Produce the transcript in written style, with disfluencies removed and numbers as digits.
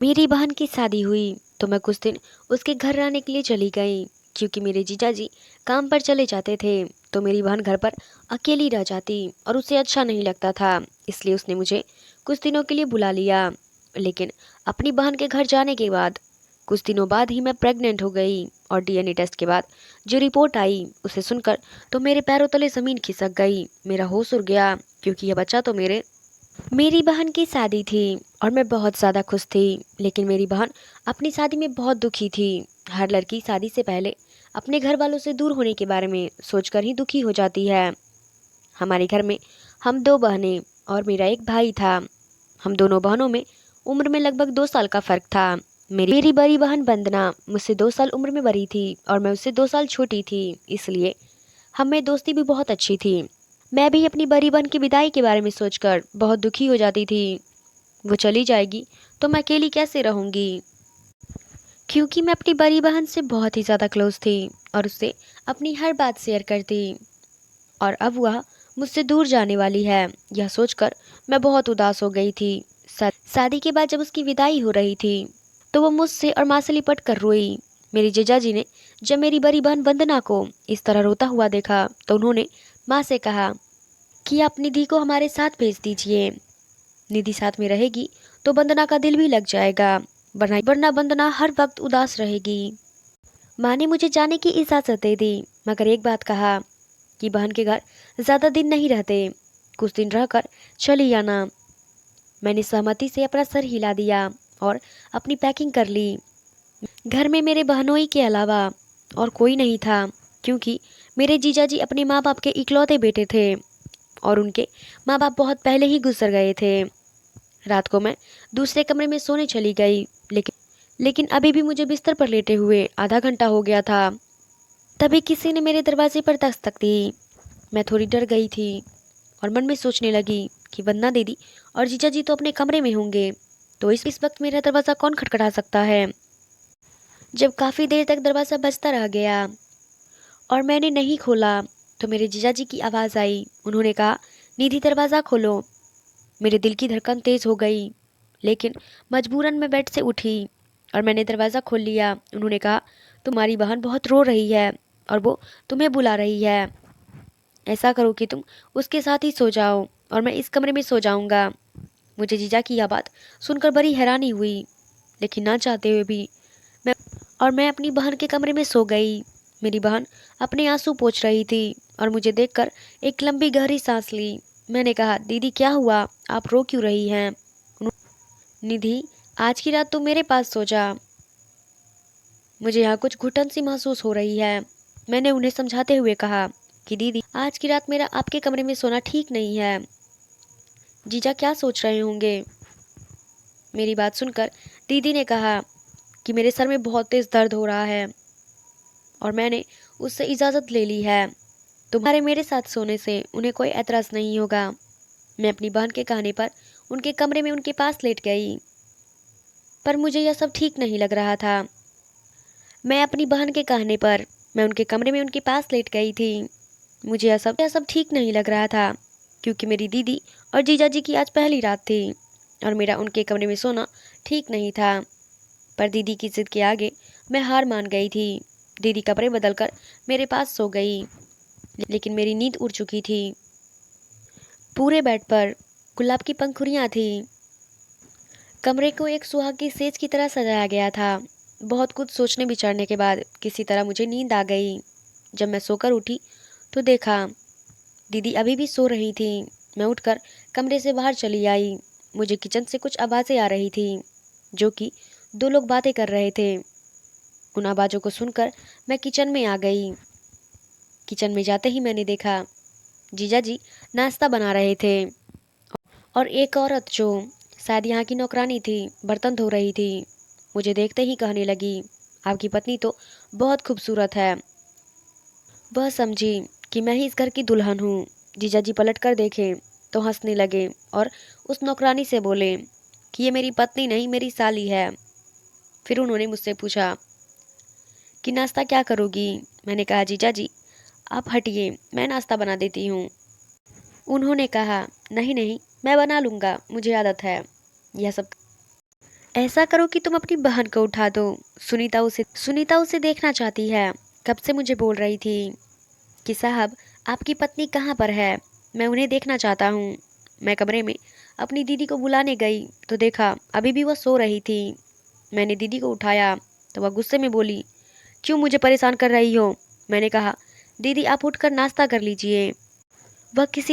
मेरी बहन की शादी हुई तो मैं कुछ दिन उसके घर रहने के लिए चली गई, क्योंकि मेरे जीजाजी काम पर चले जाते थे। तो मेरी बहन घर पर अकेली रह जाती और उसे अच्छा नहीं लगता था, इसलिए उसने मुझे कुछ दिनों के लिए बुला लिया। लेकिन अपनी बहन के घर जाने के बाद कुछ दिनों बाद ही मैं प्रेग्नेंट हो गई, और डीएनए टेस्ट के बाद जो रिपोर्ट आई उसे सुनकर तो मेरे पैरों तले ज़मीन खिसक गई। मेरा होश उड़ गया, क्योंकि यह बच्चा तो मेरी बहन की शादी थी और मैं बहुत ज़्यादा खुश थी। लेकिन मेरी बहन अपनी शादी में बहुत दुखी थी। हर लड़की शादी से पहले अपने घर वालों से दूर होने के बारे में सोचकर ही दुखी हो जाती है। हमारे घर में हम दो बहनें और मेरा एक भाई था। हम दोनों बहनों में उम्र में लगभग 2 साल का फ़र्क था। मेरी बड़ी बहन वंदना मुझसे 2 साल उम्र में बड़ी थी और मैं उससे 2 साल छोटी थी, इसलिए हमें दोस्ती भी बहुत अच्छी थी। मैं भी अपनी बड़ी बहन की विदाई के बारे में सोचकर बहुत दुखी हो जाती थी। वो चली जाएगी तो मैं अकेली कैसे रहूंगी, क्योंकि मैं अपनी बड़ी बहन से बहुत ही ज़्यादा क्लोज थी और उससे अपनी हर बात शेयर करती। और अब वह मुझसे दूर जाने वाली है, यह सोचकर मैं बहुत उदास हो गई थी। शादी के बाद जब उसकी विदाई हो रही थी तो वो मुझसे और माँ से लिपट कर रोई। मेरी जीजाजी ने जब मेरी बड़ी बहन वंदना को इस तरह रोता हुआ देखा तो उन्होंने माँ से कहा कि आप निधि को हमारे साथ भेज दीजिए। निधि साथ में रहेगी तो वंदना का दिल भी लग जाएगा, वरना वंदना हर वक्त उदास रहेगी। माँ ने मुझे जाने की इजाज़त दे दी, मगर एक बात कहा कि बहन के घर ज़्यादा दिन नहीं रहते, कुछ दिन रहकर चली आना। मैंने सहमति से अपना सर हिला दिया और अपनी पैकिंग कर ली। घर में मेरे बहनोई के अलावा और कोई नहीं था, क्योंकि मेरे जीजाजी अपने माँ बाप के इकलौते बेटे थे और उनके माँ बाप बहुत पहले ही गुजर गए थे। रात को मैं दूसरे कमरे में सोने चली गई, लेकिन अभी भी मुझे बिस्तर पर लेटे हुए आधा घंटा हो गया था। तभी किसी ने मेरे दरवाजे पर दस्तक दी। मैं थोड़ी डर गई थी और मन में सोचने लगी कि वंदना दीदी और जीजा जी तो अपने कमरे में होंगे, तो इस वक्त मेरा दरवाज़ा कौन खटखटा सकता है। जब काफ़ी देर तक दरवाज़ा बजता रह गया और मैंने नहीं खोला तो मेरे जीजा जी की आवाज़ आई। उन्होंने कहा, निधि दरवाज़ा खोलो। मेरे दिल की धड़कन तेज़ हो गई, लेकिन मजबूरन मैं बेड से उठी और मैंने दरवाज़ा खोल लिया। उन्होंने कहा, तुम्हारी बहन बहुत रो रही है और वो तुम्हें बुला रही है। ऐसा करो कि तुम उसके साथ ही सो जाओ और मैं इस कमरे में सो जाऊंगा। मुझे जीजा की यह बात सुनकर बड़ी हैरानी हुई, लेकिन ना चाहते हुए भी मैं अपनी बहन के कमरे में सो गई। मेरी बहन अपने आंसू पोंछ रही थी और मुझे देखकर एक लंबी गहरी सांस ली। मैंने कहा, दीदी क्या हुआ, आप रो क्यों रही हैं। निधि, आज की रात तुम मेरे पास सो जा, मुझे यहाँ कुछ घुटन सी महसूस हो रही है। मैंने उन्हें समझाते हुए कहा कि दीदी, आज की रात मेरा आपके कमरे में सोना ठीक नहीं है। जीजा क्या सोच रहे होंगे। मेरी बात सुनकर दीदी ने कहा कि मेरे सर में बहुत तेज दर्द हो रहा है और मैंने उससे इजाज़त ले ली है। तुम्हारे मेरे साथ सोने से उन्हें कोई एतराज़ नहीं होगा। मैं अपनी बहन के कहने पर उनके कमरे में उनके पास लेट गई, पर मुझे यह सब ठीक नहीं लग रहा था। मैं अपनी बहन के कहने पर मैं उनके कमरे में उनके पास लेट गई थी। मुझे यह सब ठीक नहीं लग रहा था, क्योंकि मेरी दीदी और जीजाजी की आज पहली रात थी और मेरा उनके कमरे में सोना ठीक नहीं था। पर दीदी की जिद के आगे मैं हार मान गई थी। दीदी कपड़े बदलकर मेरे पास सो गई, लेकिन मेरी नींद उड़ चुकी थी। पूरे बेड पर गुलाब की पंखुड़ियाँ थीं। कमरे को एक सुहाग की सेज की तरह सजाया गया था। बहुत कुछ सोचने विचारने के बाद किसी तरह मुझे नींद आ गई। जब मैं सोकर उठी तो देखा दीदी अभी भी सो रही थी। मैं उठकर कमरे से बाहर चली आई। मुझे किचन से कुछ आवाज़ें आ रही थी, जो कि दो लोग बातें कर रहे थे। उन आवाज़ों को सुनकर मैं किचन में आ गई। किचन में जाते ही मैंने देखा जीजा जी नाश्ता बना रहे थे और एक औरत जो शायद यहाँ की नौकरानी थी बर्तन धो रही थी। मुझे देखते ही कहने लगी, आपकी पत्नी तो बहुत खूबसूरत है। वह समझी कि मैं ही इस घर की दुल्हन हूँ। जीजाजी पलट कर देखे तो हंसने लगे और उस नौकरानी से बोले कि ये मेरी पत्नी नहीं, मेरी साली है। फिर उन्होंने मुझसे पूछा कि नाश्ता क्या करोगी। मैंने कहा, जीजाजी आप हटिए, मैं नाश्ता बना देती हूँ। उन्होंने कहा, नहीं नहीं, मैं बना लूँगा, मुझे आदत है। यह सब ऐसा करो कि तुम अपनी बहन को उठा दो। सुनीता उसे देखना चाहती है। कब से मुझे बोल रही थी कि साहब आपकी पत्नी कहाँ पर है, मैं उन्हें देखना चाहता हूँ। मैं कमरे में अपनी दीदी को बुलाने गई तो देखा अभी भी वह सो रही थी। मैंने दीदी को उठाया तो वह गुस्से में बोली, क्यों मुझे परेशान कर रही हो? मैंने कहा, दीदी आप उठकर नाश्ता कर लीजिए। वह किसी